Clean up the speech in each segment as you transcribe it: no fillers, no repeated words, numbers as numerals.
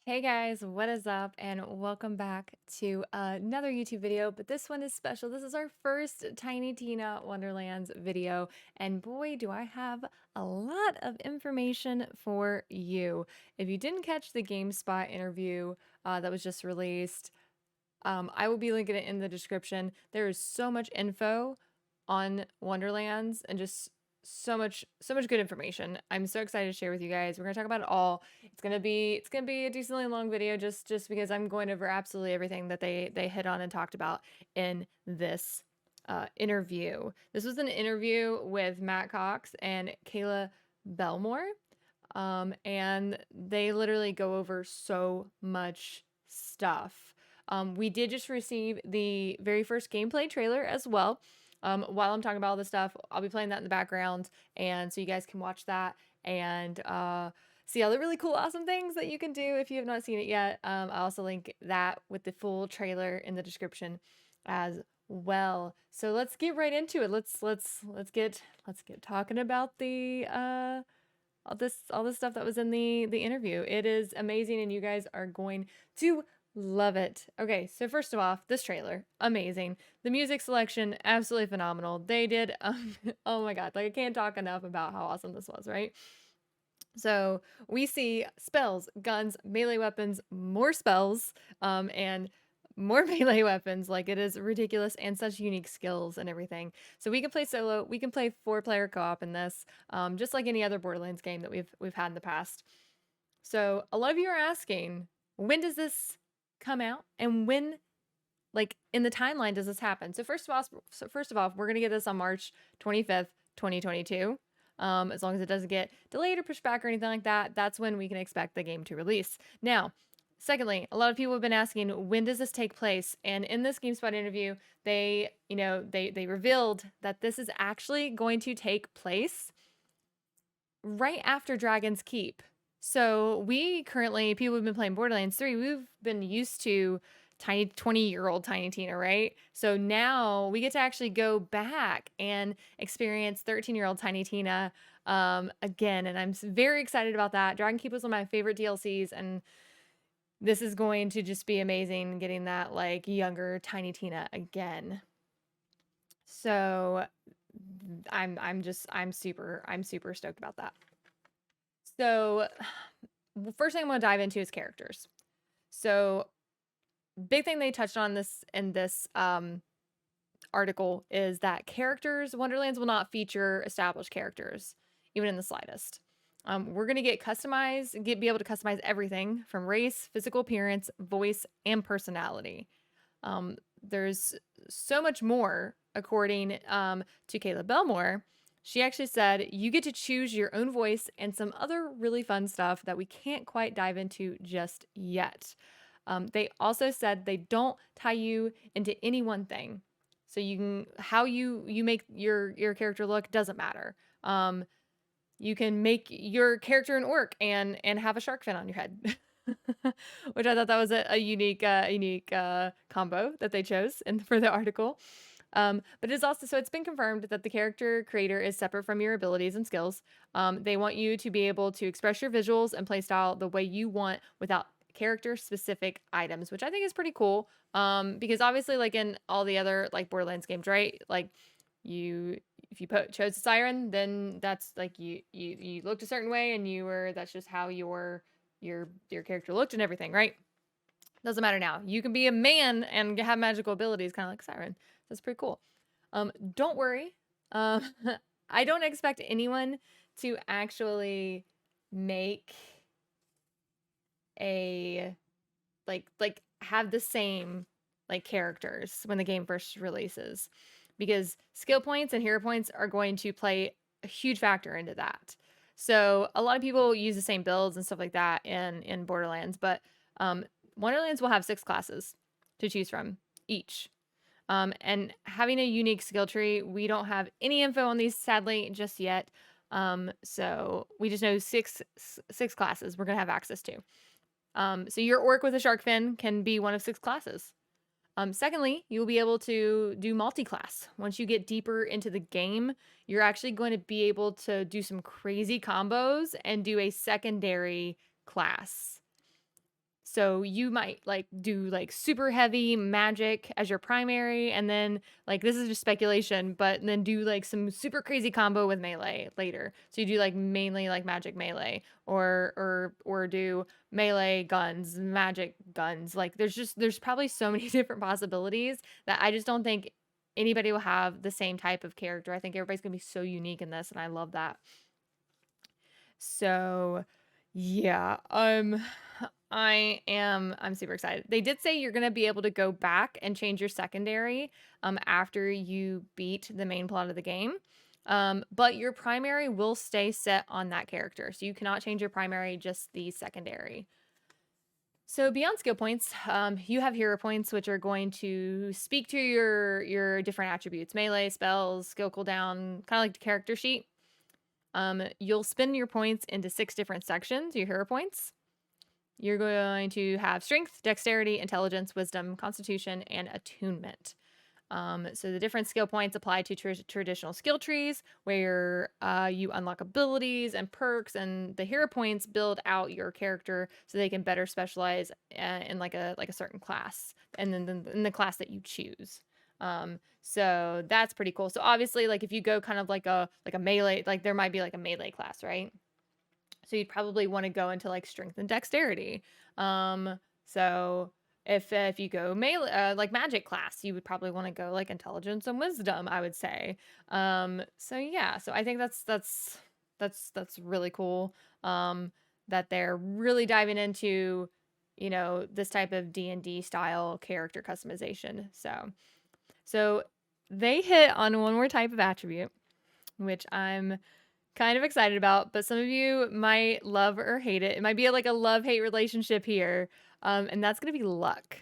Hey guys, what is up? And welcome back to another YouTube video, but this one is special. This is our first Tiny Tina Wonderlands video, and boy, do I have a lot of information for you. If you didn't catch the GameSpot interview that was just released, I will be linking it in the description. There is so much info on Wonderlands and just so much good information. I'm so excited to share with you guys. We're gonna talk about it all. It's gonna be a decently long video just because I'm going over absolutely everything that they hit on and talked about in this interview. This was an interview with Matt Cox and Kayla Belmore. And they literally go over so much stuff. We did just receive the very first gameplay trailer as well. While I'm talking about all this stuff, I'll be playing that in the background, and so you guys can watch that and see all the really cool, awesome things that you can do if you have not seen it yet. I'll also link that with the full trailer in the description as well. So let's get right into it. Let's get talking about the all this stuff that was in the interview. It is amazing, and you guys are going to love it. Okay, so first of all, this trailer, amazing. The music selection, absolutely phenomenal. They did, oh my god, like I can't talk enough about how awesome this was, right? So we see spells, guns, melee weapons, more spells, and more melee weapons. Like it is ridiculous and such unique skills and everything. So we can play solo, we can play 4-player co-op in this, just like any other Borderlands game that we've had in the past. So a lot of you are asking, when does this come out, and when, like in the timeline, does this happen? So first of all, we're gonna get this on March 25th, 2022. As long as it doesn't get delayed or pushed back or anything like that, that's when we can expect the game to release. Now, secondly, a lot of people have been asking, when does this take place? And in this GameSpot interview, they revealed that this is actually going to take place right after Dragon's Keep. So we currently, people who've been playing Borderlands 3, we've been used to 20-year-old Tiny Tina, right? So now we get to actually go back and experience 13-year-old Tiny Tina again, and I'm very excited about that. Dragon Keep was one of my favorite DLCs, and this is going to just be amazing getting that like younger Tiny Tina again. So I'm super stoked about that. So first thing I'm going to dive into is characters. So big thing they touched on this in this article is that Wonderlands will not feature established characters, even in the slightest. We're gonna be able to customize everything from race, physical appearance, voice, and personality. There's so much more, according to Kayla Belmore. She actually said you get to choose your own voice and some other really fun stuff that we can't quite dive into just yet. They also said they don't tie you into any one thing. So you can, how you make your character look doesn't matter. You can make your character an orc and have a shark fin on your head. Which I thought that was a unique combo that they chose for the article. But it's also, so it's been confirmed that the character creator is separate from your abilities and skills. They want you to be able to express your visuals and playstyle the way you want without character specific items, which I think is pretty cool. Because obviously, like in all the other like Borderlands games, right? Like if you chose a siren, then that's like you looked a certain way, and that's just how your character looked and everything, right? Doesn't matter now. You can be a man and have magical abilities, kind of like Siren. That's pretty cool. Don't worry. I don't expect anyone to actually make a like have the same like characters when the game first releases, because skill points and hero points are going to play a huge factor into that. So a lot of people use the same builds and stuff like that in Borderlands, but Wonderlands will have 6 classes to choose from each. And having a unique skill tree, we don't have any info on these sadly just yet. So we just know six classes we're gonna have access to. So your orc with a shark fin can be one of 6 classes. Secondly, you'll be able to do multi-class. Once you get deeper into the game, you're actually going to be able to do some crazy combos and do a secondary class. So you might like do like super heavy magic as your primary, and then like this is just speculation, but then do like some super crazy combo with melee later. So you do like mainly like magic melee, or do melee guns, magic guns. Like there's probably so many different possibilities that I just don't think anybody will have the same type of character. I think everybody's gonna be so unique in this, and I love that. So yeah, I'm super excited. They did say you're gonna be able to go back and change your secondary after you beat the main plot of the game. But your primary will stay set on that character. So you cannot change your primary, just the secondary. So beyond skill points, you have hero points, which are going to speak to your different attributes: melee, spells, skill cooldown, kind of like the character sheet. You'll spin your points into 6 different sections, your hero points. You're going to have strength, dexterity, intelligence, wisdom, constitution, and attunement. So the different skill points apply to traditional skill trees, where you unlock abilities and perks, and the hero points build out your character so they can better specialize in like a certain class, and then in the class that you choose. So that's pretty cool. So obviously, like if you go kind of like a melee, like there might be like a melee class, right? So you'd probably want to go into like strength and dexterity. So if you go melee like magic class, you would probably want to go like intelligence and wisdom, I would say. So yeah, so I think that's really cool. That they're really diving into, you know, this type of D&D style character customization. So they hit on one more type of attribute, which I'm kind of excited about, but some of you might love or hate it. It might be like a love-hate relationship here, and that's going to be luck.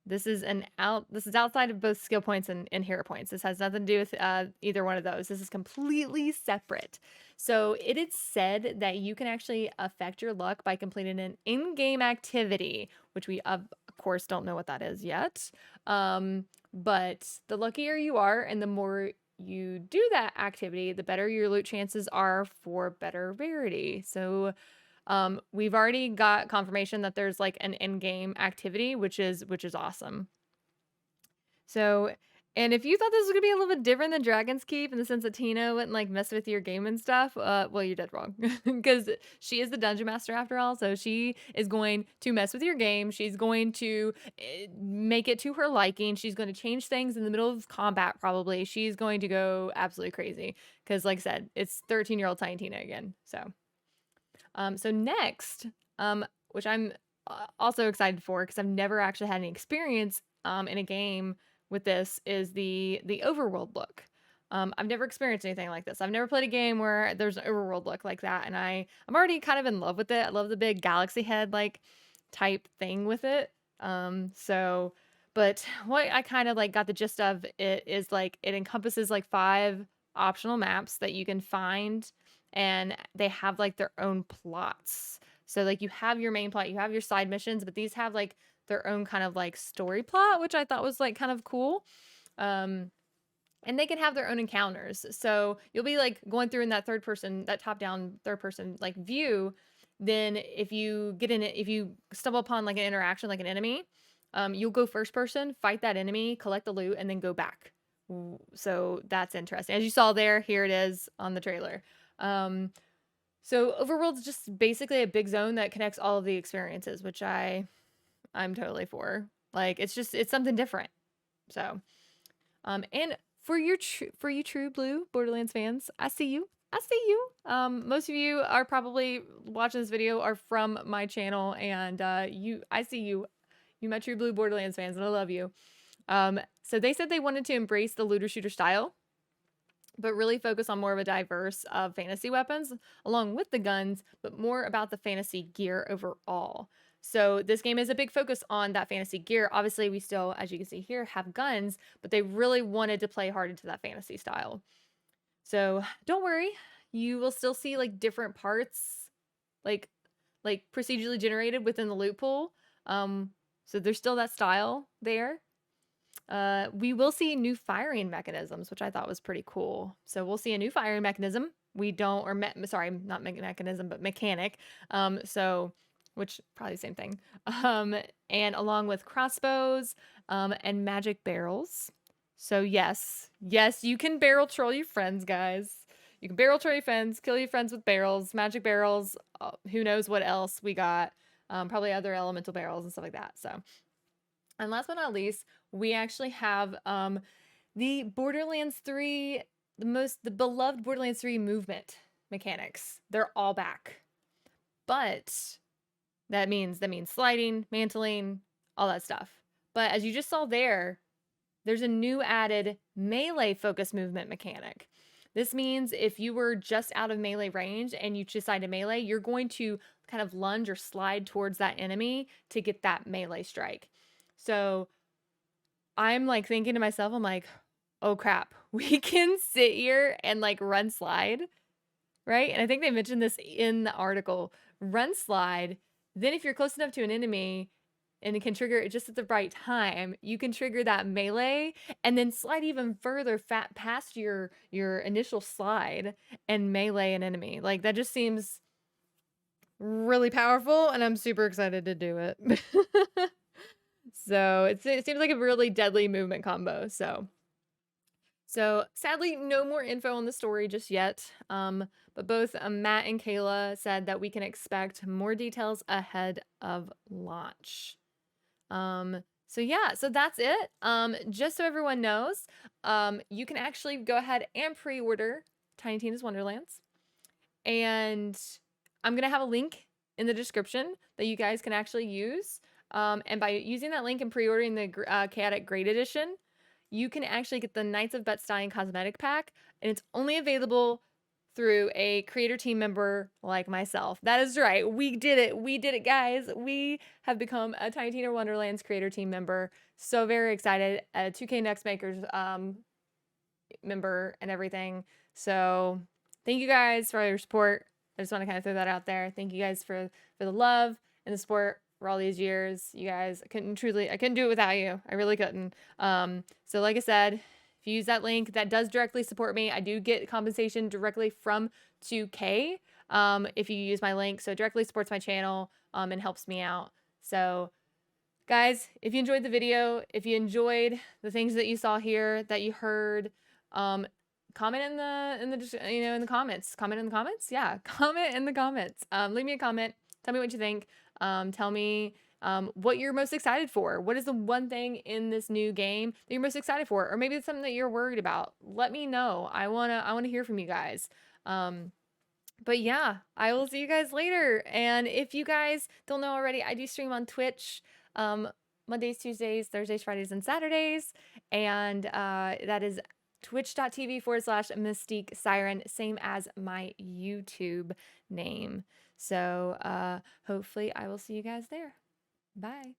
This is outside of both skill points and hero points. This has nothing to do with either one of those. This is completely separate. So it is said that you can actually affect your luck by completing an in-game activity, which we of course don't know what that is yet. But the luckier you are and the more you do that activity, the better your loot chances are for better rarity. So we've already got confirmation that there's like an in-game activity, which is awesome. So, and if you thought this was gonna be a little bit different than Dragon's Keep in the sense that Tina wouldn't like mess with your game and stuff, well, you're dead wrong. Because she is the dungeon master after all, so she is going to mess with your game. She's going to make it to her liking. She's going to change things in the middle of combat, probably. She's going to go absolutely crazy. Because, like I said, it's 13-year-old Tiny Tina again. So next, which I'm also excited for because I've never actually had any experience in a game with this, is the overworld look. I've never experienced anything like this. I've never played a game where there's an overworld look like that, and I'm already kind of in love with it. I love the big galaxy head like type thing with it. But what I kind of like got the gist of it is like it encompasses like 5 optional maps that you can find, and they have like their own plots. So like you have your main plot, you have your side missions, but these have like their own kind of like story plot, which I thought was like kind of cool. And they can have their own encounters. So you'll be like going through in that third person, that top down third person like view. Then if you get in it, if you stumble upon like an interaction, like an enemy, you'll go first person, fight that enemy, collect the loot, and then go back. So that's interesting. As you saw there, here it is on the trailer. So Overworld's just basically a big zone that connects all of the experiences, which I'm totally for. Like it's something different. So, and for you true blue Borderlands fans, I see you. I see you. Most of you are probably watching this video are from my channel, and I see you. You my true blue Borderlands fans, and I love you. So they said they wanted to embrace the looter shooter style, but really focus on more of a diverse of fantasy weapons along with the guns, but more about the fantasy gear overall. So this game is a big focus on that fantasy gear. Obviously, we still, as you can see here, have guns, but they really wanted to play hard into that fantasy style. So don't worry, you will still see like different parts, like procedurally generated within the loot pool. So there's still that style there. We will see new firing mechanisms, which I thought was pretty cool. So we'll see a new firing mechanism. We don't, or sorry, not mechanism, but mechanic. So which probably the same thing. And along with crossbows, and magic barrels. So yes, you can barrel troll your friends, guys. You can barrel troll your friends, kill your friends with barrels, magic barrels. Who knows what else we got? Probably other elemental barrels and stuff like that. So, and last but not least, we actually have the Borderlands 3, the beloved Borderlands 3 movement mechanics. They're all back. But that means sliding, mantling, all that stuff. But as you just saw there's a new added melee focus movement mechanic. This means if you were just out of melee range and you decide to melee, you're going to kind of lunge or slide towards that enemy to get that melee strike. So I'm like thinking to myself, I'm like, oh crap, we can sit here and like run slide, right? And I think they mentioned this in the article. Run slide. Then if you're close enough to an enemy and it can trigger it just at the right time, you can trigger that melee and then slide even further past your initial slide and melee an enemy. Like that just seems really powerful and I'm super excited to do it. So it seems like a really deadly movement combo. So sadly, no more info on the story just yet. But both Matt and Kayla said that we can expect more details ahead of launch. So yeah, so that's it. Just so everyone knows, you can actually go ahead and pre-order Tiny Tina's Wonderlands. And I'm gonna have a link in the description that you guys can actually use. And by using that link and pre-ordering the Chaotic Great Edition, you can actually get the Knights of Bed-Stuy cosmetic pack, and it's only available through a creator team member like myself. That is right. We did it. We did it, guys. We have become a Tiny Tina Wonderlands creator team member. So very excited. A 2K Next Makers member and everything. So thank you guys for your support. I just want to kind of throw that out there. Thank you guys for the love and the support for all these years. You guys, I couldn't do it without you. I really couldn't. So like I said, if you use that link, that does directly support me. I do get compensation directly from 2K if you use my link. So it directly supports my channel and helps me out. So guys, if you enjoyed the video, if you enjoyed the things that you saw here, that you heard, comment in the comments. Comment in the comments. Yeah, comment in the comments. Leave me a comment. Tell me what you think. Tell me what you're most excited for. What is the one thing in this new game that you're most excited for? Or maybe it's something that you're worried about. Let me know. I wanna hear from you guys. But yeah, I will see you guys later. And if you guys don't know already, I do stream on Twitch Mondays, Tuesdays, Thursdays, Fridays, and Saturdays. And that is twitch.tv/Mystique Siren, same as my YouTube name. So hopefully I will see you guys there. Bye.